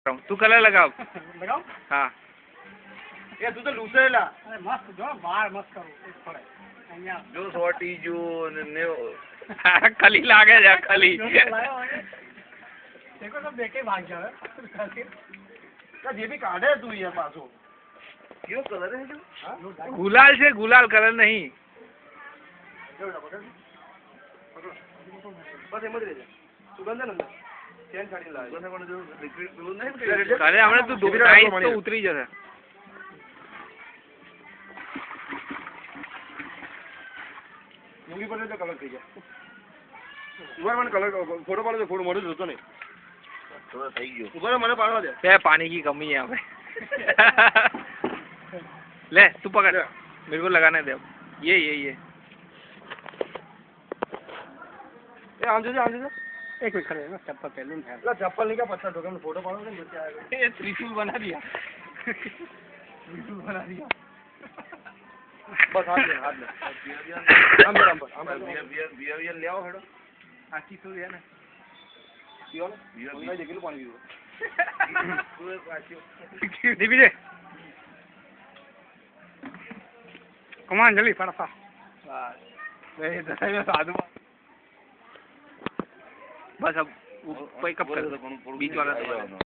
तू कलर लगाओ लगाओ। हाँ ये तू तो लूसेला। अरे मस्त जो बाहर मस्त करो एक पड़े અહીંયા જો સોટી જો ને खली लागे जा खली देखो सब देखे भाग जावे क्या ये भी काढ़े तू ये पासो क्यों कलर है जो गुलाल से गुलाल कलर नहीं बस एम જ રહેજે સુગંધ ને ચેન કાઢી લાવ બસ પણ જો લિક્વિડ પેલું નહીં अरे हमने तो टाइट तो उतरी जैसे લુંગી પર તો કલર થઈ જાય ઉભા મને કલર ફોટો પાડો ફોટો મોડું જોતો નહીં તો થઈ ગયો ઉભા મને પાડવા દે क्या पानी की कमी है यहाँ पे ले तू पकड़ मेरे को लगाने दे ये ए आम जो एक मिनट खड़े ना चप्पल पहलू है ला चप्पल नहीं का पत्थर ठोके में फोटो पाड़ो ने बच्चे आएगा ये त्रिशूल बना दिया बिल्कुल बना दिया बस हाथ ले हम बियर ले आओ हेडो आखी तो है ना पियो बियर नहीं देख लो पानी पियो दीदी कमान जल्दी फटाफट साधु बस अब कब कर बीच वाला